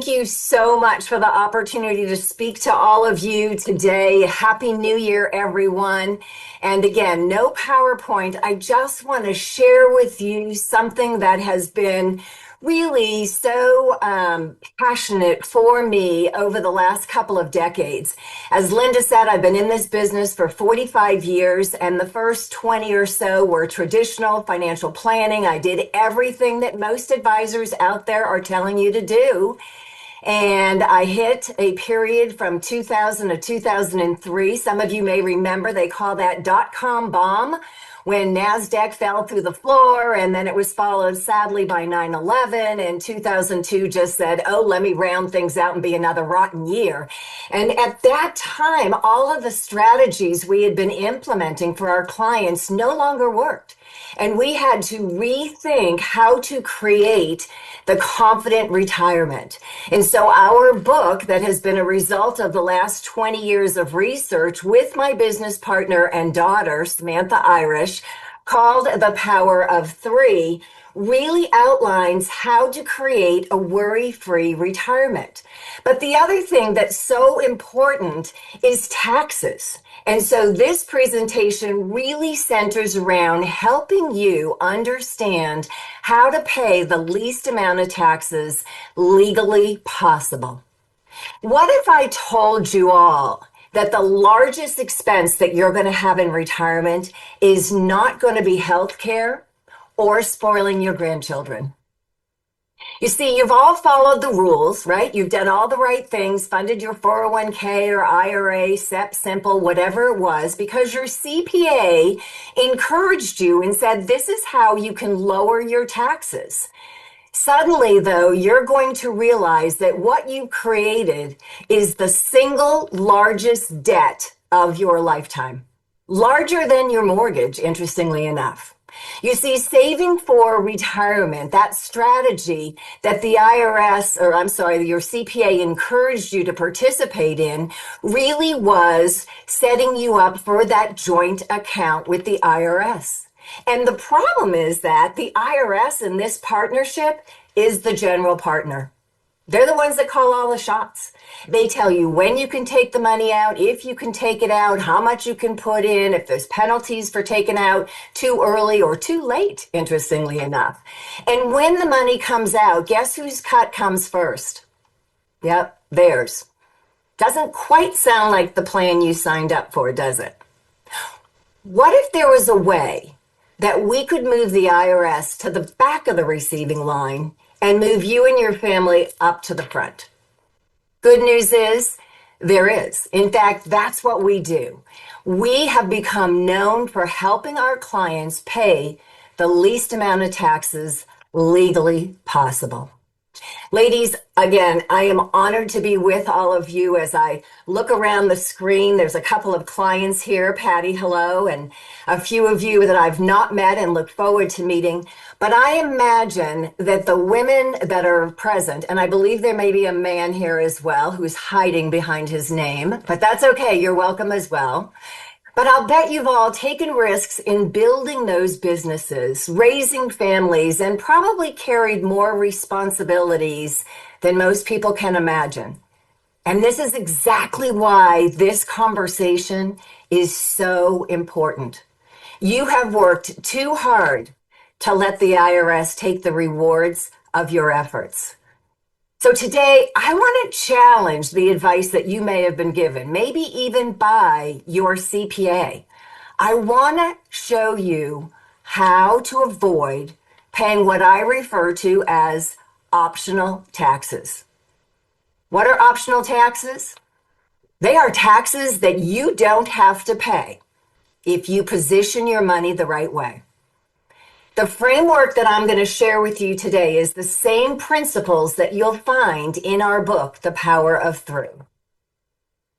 Thank you so much for the opportunity to speak to all of you today. Happy New Year, everyone. And again, no PowerPoint. I just want to share with you something that has been really so passionate for me over the last couple of decades. As Linda said, I've been in this business for 45 years, and the first 20 or so were traditional financial planning. I did everything that most advisors out there are telling you to do. And I hit a period from 2000 to 2003. Some of you may remember they call that dot-com bomb, when NASDAQ fell through the floor, and then it was followed sadly by 9/11, and 2002 just said, oh, let me round things out and be another rotten year. And at that time, all of the strategies we had been implementing for our clients no longer worked. And we had to rethink how to create the confident retirement. And so our book, that has been a result of the last 20 years of research with my business partner and daughter, Samantha Irish, called The Power of Three, really outlines how to create a worry-free retirement. But the other thing that's so important is taxes. And so this presentation really centers around helping you understand how to pay the least amount of taxes legally possible. What if I told you all that the largest expense that you're going to have in retirement is not going to be health care or spoiling your grandchildren? You see, you've all followed the rules, right? You've done all the right things, funded your 401k or IRA, SEP, Simple, whatever it was, because your CPA encouraged you and said, this is how you can lower your taxes. Suddenly, though, you're going to realize that what you created is the single largest debt of your lifetime, larger than your mortgage, interestingly enough. You see, saving for retirement, that strategy that the IRS, or I'm sorry, your CPA encouraged you to participate in, really was setting you up for that joint account with the IRS. And the problem is that the IRS in this partnership is the general partner. They're the ones that call all the shots. They tell you when you can take the money out, if you can take it out, how much you can put in, if there's penalties for taking out too early or too late, interestingly enough. And when the money comes out, guess whose cut comes first? Yep, theirs. Doesn't quite sound like the plan you signed up for, does it? What if there was a way that we could move the IRS to the back of the receiving line and move you and your family up to the front? Good news is there is. In fact, that's what we do. We have become known for helping our clients pay the least amount of taxes legally possible. Ladies, again, I am honored to be with all of you as I look around the screen. There's a couple of clients here, Patty, hello, and a few of you that I've not met and look forward to meeting. But I imagine that the women that are present, and I believe there may be a man here as well who's hiding behind his name, but that's okay, you're welcome as well. But I'll bet you've all taken risks in building those businesses, raising families, and probably carried more responsibilities than most people can imagine. And this is exactly why this conversation is so important. You have worked too hard to let the IRS take the rewards of your efforts. So today, I want to challenge the advice that you may have been given, maybe even by your CPA. I want to show you how to avoid paying what I refer to as optional taxes. What are optional taxes? They are taxes that you don't have to pay if you position your money the right way. The framework that I'm going to share with you today is the same principles that you'll find in our book, The Power of Three.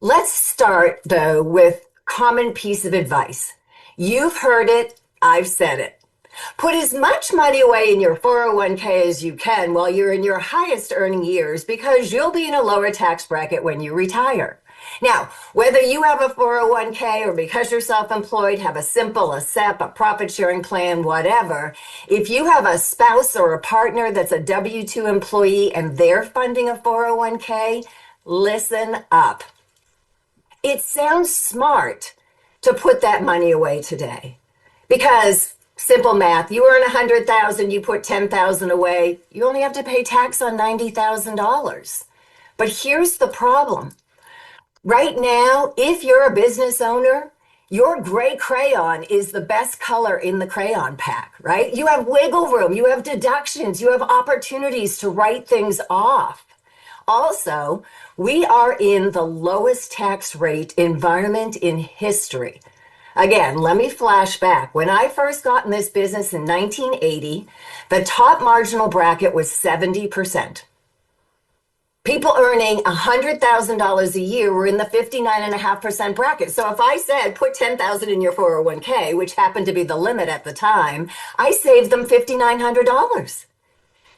Let's start, though, with a common piece of advice. You've heard it, I've said it. Put as much money away in your 401k as you can while you're in your highest earning years, because you'll be in a lower tax bracket when you retire. Now, whether you have a 401k or because you're self-employed, have a simple, a SEP, a profit sharing plan, whatever, if you have a spouse or a partner that's a W-2 employee and they're funding a 401k, listen up. It sounds smart to put that money away today because simple math, you earn 100,000, you put 10,000 away, you only have to pay tax on $90,000. But here's the problem. Right now, if you're a business owner, your gray crayon is the best color in the crayon pack, right? You have wiggle room, you have deductions, you have opportunities to write things off. Also, we are in the lowest tax rate environment in history. Again, let me flash back. When I first got in this business in 1980, the top marginal bracket was 70%. People earning $100,000 a year were in the 59.5% bracket. So if I said put 10,000 in your 401k, which happened to be the limit at the time, I saved them $5,900.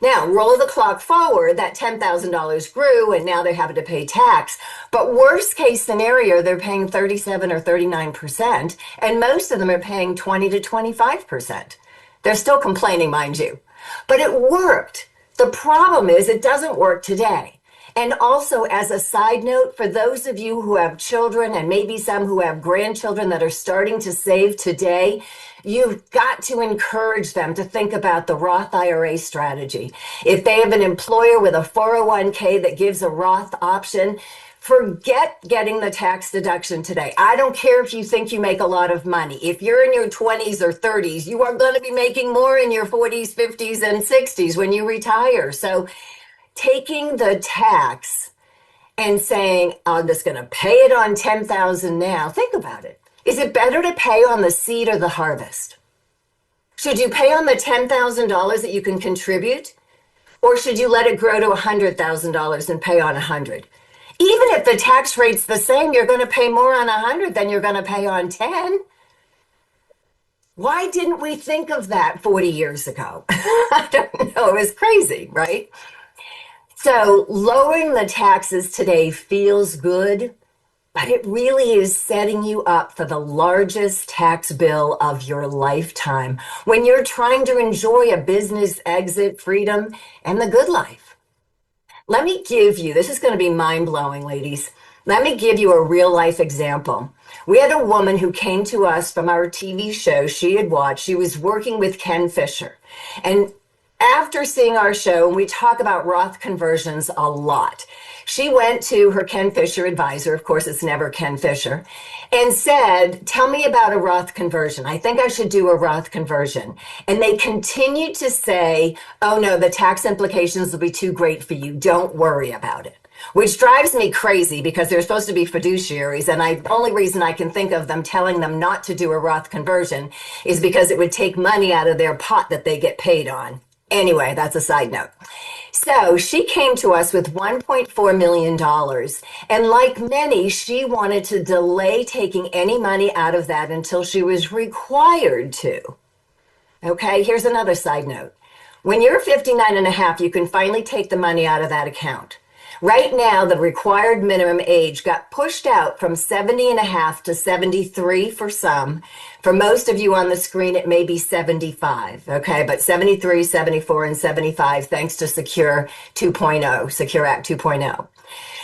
Now, roll the clock forward, that $10,000 grew and now they're having to pay tax. But worst case scenario, they're paying 37 or 39%, and most of them are paying 20 to 25%. They're still complaining, mind you. But it worked. The problem is it doesn't work today. And also, as a side note, for those of you who have children and maybe some who have grandchildren that are starting to save today, you've got to encourage them to think about the Roth IRA strategy. If they have an employer with a 401k that gives a Roth option, forget getting the tax deduction today. I don't care if you think you make a lot of money. If you're in your 20s or 30s, you are going to be making more in your 40s, 50s, and 60s when you retire. So taking the tax and saying, I'm just going to pay it on 10,000 now. Think about it. Is it better to pay on the seed or the harvest? Should you pay on the $10,000 that you can contribute? Or should you let it grow to $100,000 and pay on 100? Even if the tax rate's the same, you're going to pay more on 100 than you're going to pay on 10. Why didn't we think of that 40 years ago? I don't know. It was crazy, right? So lowering the taxes today feels good, but it really is setting you up for the largest tax bill of your lifetime when you're trying to enjoy a business exit, freedom, and the good life. Let me give you, this is going to be mind-blowing, ladies. Let me give you a real-life example. We had a woman who came to us from our TV show she had watched. She was working with Ken Fisher. And after seeing our show, and we talk about Roth conversions a lot, she went to her Ken Fisher advisor, of course it's never Ken Fisher, and said, tell me about a Roth conversion. I think I should do a Roth conversion. And they continued to say, oh no, the tax implications will be too great for you. Don't worry about it. Which drives me crazy because they're supposed to be fiduciaries. And the only reason I can think of them telling them not to do a Roth conversion is because it would take money out of their pot that they get paid on. Anyway, that's a side note. So she came to us with $1.4 million. And like many, she wanted to delay taking any money out of that until she was required to. Okay, here's another side note. When you're 59 and a half, you can finally take the money out of that account. Right now, the required minimum age got pushed out from 70 and a half to 73 for some. For most of you on the screen, it may be 75, okay? But 73, 74, and 75, thanks to Secure 2.0, Secure Act 2.0.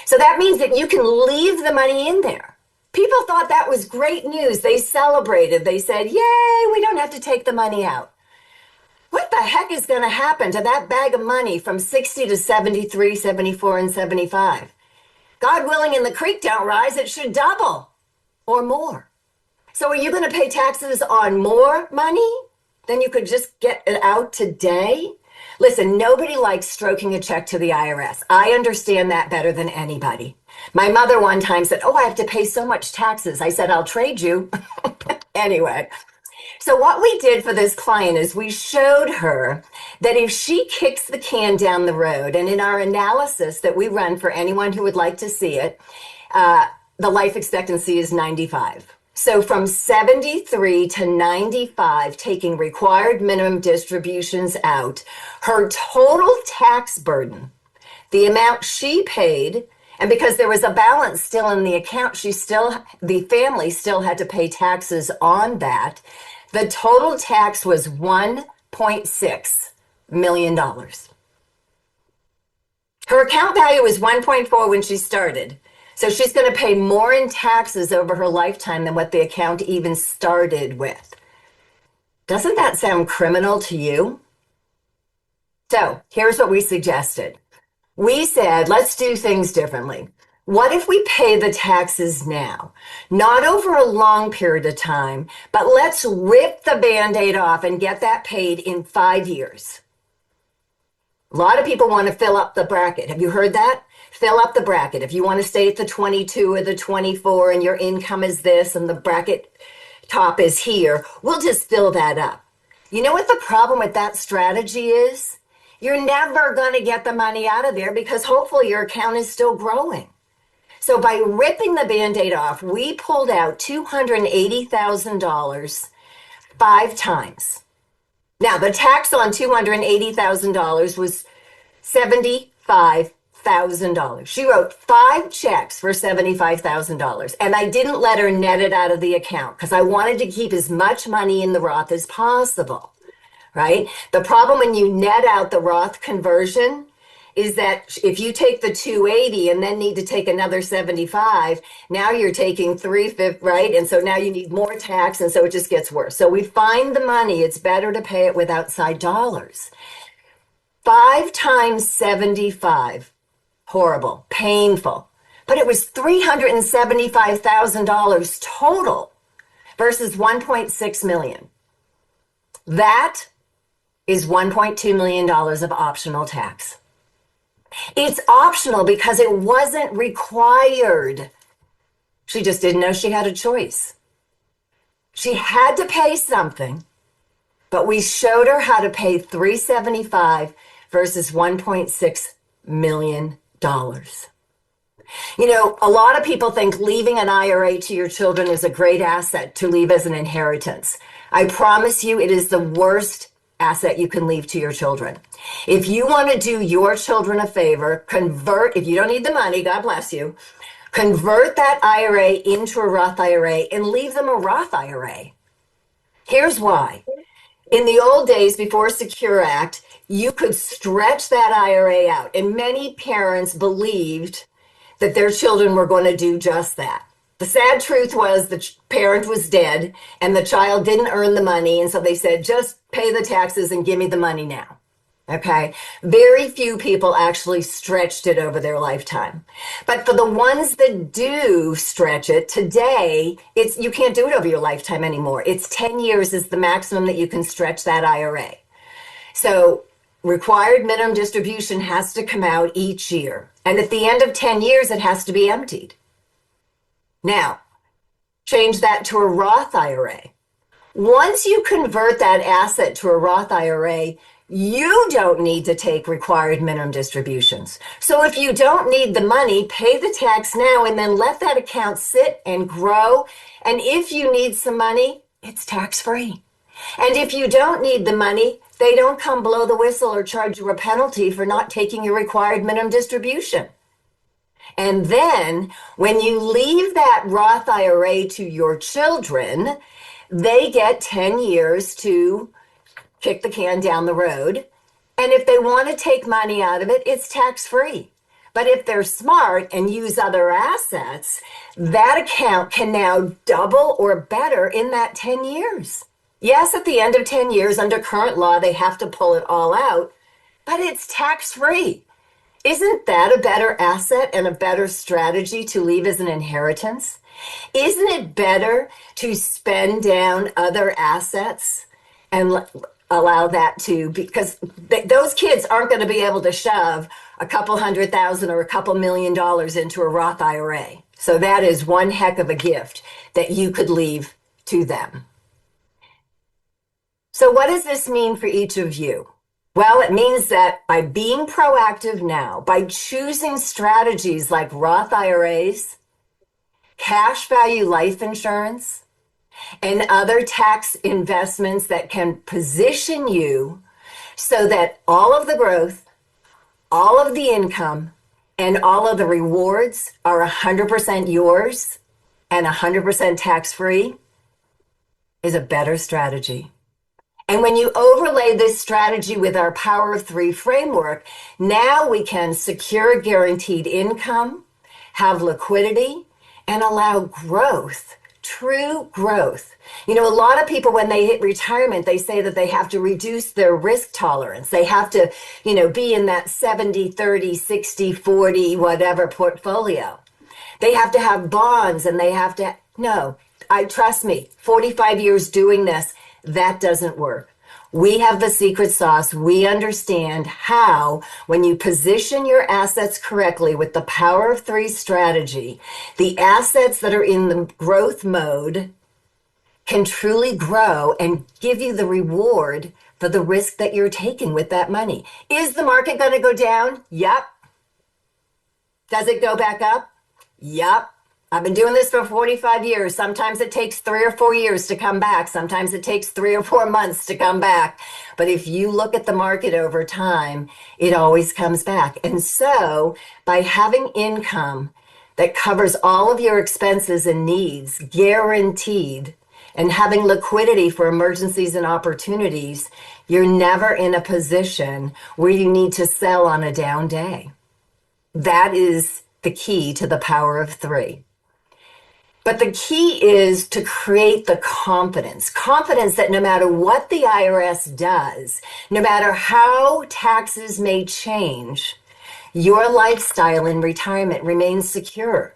So that means that you can leave the money in there. People thought that was great news. They celebrated. They said, yay, we don't have to take the money out. What the heck is going to happen to that bag of money from 60 to 73, 74, and 75? God willing, and the creek don't rise, it should double or more. So are you going to pay taxes on more money than you could just get it out today? Listen, nobody likes stroking a check to the IRS. I understand that better than anybody. My mother one time said, oh, I have to pay so much taxes. I said, I'll trade you. Anyway. So what we did for this client is we showed her that if she kicks the can down the road, and in our analysis that we run for anyone who would like to see it, the life expectancy is 95. So from 73 to 95, taking required minimum distributions out, her total tax burden, the amount she paid And because there was a balance still in the account, the family still had to pay taxes on that. The total tax was $1.6 million. Her account value was 1.4 when she started. So she's going to pay more in taxes over her lifetime than what the account even started with. Doesn't that sound criminal to you? So here's what we suggested. We said, let's do things differently. What if we pay the taxes now? Not over a long period of time, but let's rip the Band-Aid off and get that paid in 5 years. A lot of people want to fill up the bracket. Have you heard that? Fill up the bracket. If you want to stay at the 22 or the 24 and your income is this and the bracket top is here, we'll just fill that up. You know what the problem with that strategy is? You're never going to get the money out of there because hopefully your account is still growing. So by ripping the Band-Aid off, we pulled out $280,000 5 times. Now, the tax on $280,000 was $75,000. She wrote 5 checks for $75,000, and I didn't let her net it out of the account because I wanted to keep as much money in the Roth as possible, right? The problem when you net out the Roth conversion is that if you take the 280 and then need to take another 75, now you're taking 350, right? And so now you need more tax, and so it just gets worse. So we find the money, it's better to pay it with outside dollars. 5 times 75, horrible, painful. But it was $375,000 total versus $1.6 million. That is $1.2 million of optional tax. It's optional because it wasn't required. She just didn't know she had a choice. She had to pay something, but we showed her how to pay $375 versus $1.6 million. You know, a lot of people think leaving an IRA to your children is a great asset to leave as an inheritance. I promise you it is the worst asset you can leave to your children. If you want to do your children a favor, if you don't need the money, God bless you, convert that IRA into a Roth IRA and leave them a Roth IRA. Here's why. In the old days before Secure Act, you could stretch that IRA out, and many parents believed that their children were going to do just that. The sad truth was the parent was dead and the child didn't earn the money. And so they said, just pay the taxes and give me the money now. Okay. Very few people actually stretched it over their lifetime. But for the ones that do stretch it today, you can't do it over your lifetime anymore. It's 10 years is the maximum that you can stretch that IRA. So required minimum distribution has to come out each year. And at the end of 10 years, it has to be emptied. Now, change that to a Roth IRA. Once you convert that asset to a Roth IRA, you don't need to take required minimum distributions. So if you don't need the money, pay the tax now and then let that account sit and grow. And if you need some money, it's tax-free. And if you don't need the money, they don't come blow the whistle or charge you a penalty for not taking your required minimum distribution. And then when you leave that Roth IRA to your children, they get 10 years to kick the can down the road. And if they want to take money out of it, it's tax-free. But if they're smart and use other assets, that account can now double or better in that 10 years. Yes, at the end of 10 years, under current law, they have to pull it all out, but it's tax-free. Isn't that a better asset and a better strategy to leave as an inheritance? Isn't it better to spend down other assets and allow that to, because those kids aren't going to be able to shove a couple $100,000 or a couple $1 million into a Roth IRA. So that is one heck of a gift that you could leave to them. So what does this mean for each of you? Well, it means that by being proactive now, by choosing strategies like Roth IRAs, cash value life insurance, and other tax investments that can position you so that all of the growth, all of the income, and all of the rewards are 100% yours and 100% tax-free is a better strategy. And when you overlay this strategy with our Power of Three framework, now we can secure guaranteed income, have liquidity, and allow growth, true growth. You know, a lot of people, when they hit retirement, they say that they have to reduce their risk tolerance. They have to, be in that 70, 30, 60, 40, whatever portfolio. They have to have bonds and they have to, no, trust me, 45 years doing this, that doesn't work. We have the secret sauce. We understand how, when you position your assets correctly with the Power of Three strategy, the assets that are in the growth mode can truly grow and give you the reward for the risk that you're taking with that money. Is the market going to go down? Yep. Does it go back up? Yep. I've been doing this for 45 years. Sometimes it takes 3 or 4 years to come back. Sometimes it takes 3 or 4 months to come back. But if you look at the market over time, it always comes back. And so by having income that covers all of your expenses and needs, guaranteed, and having liquidity for emergencies and opportunities, you're never in a position where you need to sell on a down day. That is the key to the Power of Three. But the key is to create the confidence that no matter what the IRS does, no matter how taxes may change, your lifestyle in retirement remains secure.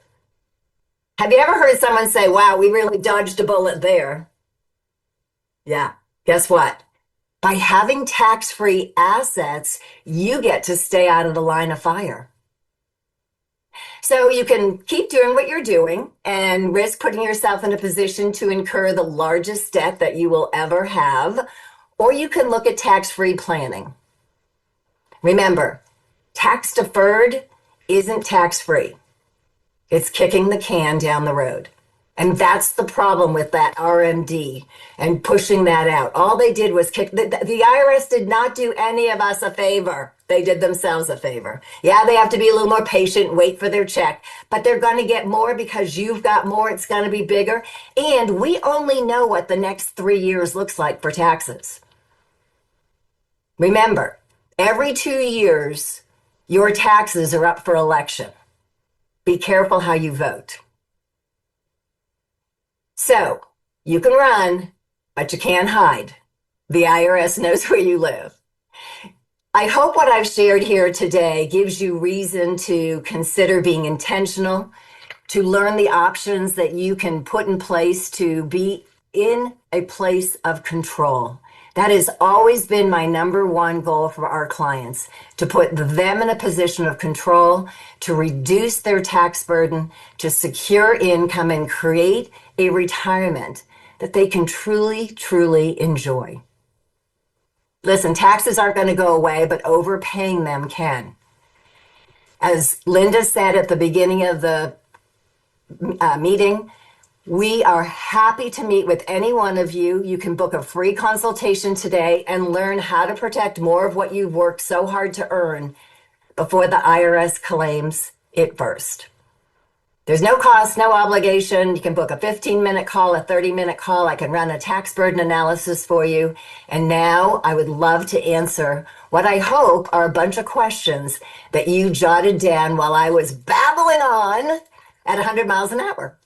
Have you ever heard someone say, wow, we really dodged a bullet there? Yeah, guess what? By having tax-free assets, you get to stay out of the line of fire. So you can keep doing what you're doing and risk putting yourself in a position to incur the largest debt that you will ever have, or you can look at tax-free planning. Remember, tax deferred isn't tax-free. It's kicking the can down the road. And that's the problem with that RMD and pushing that out. All they did was kick, the IRS did not do any of us a favor. They did themselves a favor. Yeah, they have to be a little more patient, wait for their check, but they're going to get more because you've got more. It's going to be bigger. And we only know what the next 3 years looks like for taxes. Remember, every 2 years, your taxes are up for election. Be careful how you vote. So you can run, but you can't hide. The IRS knows where you live. I hope what I've shared here today gives you reason to consider being intentional, to learn the options that you can put in place to be in a place of control. That has always been my number one goal for our clients, to put them in a position of control, to reduce their tax burden, to secure income and create a retirement that they can truly, truly enjoy. Listen, taxes aren't going to go away, but overpaying them can. As Linda said at the beginning of the meeting, we are happy to meet with any one of you. You can book a free consultation today and learn how to protect more of what you've worked so hard to earn before the IRS claims it first. There's no cost, no obligation. You can book a 15-minute call, a 30-minute call. I can run a tax burden analysis for you. And now I would love to answer what I hope are a bunch of questions that you jotted down while I was babbling on at 100 miles an hour.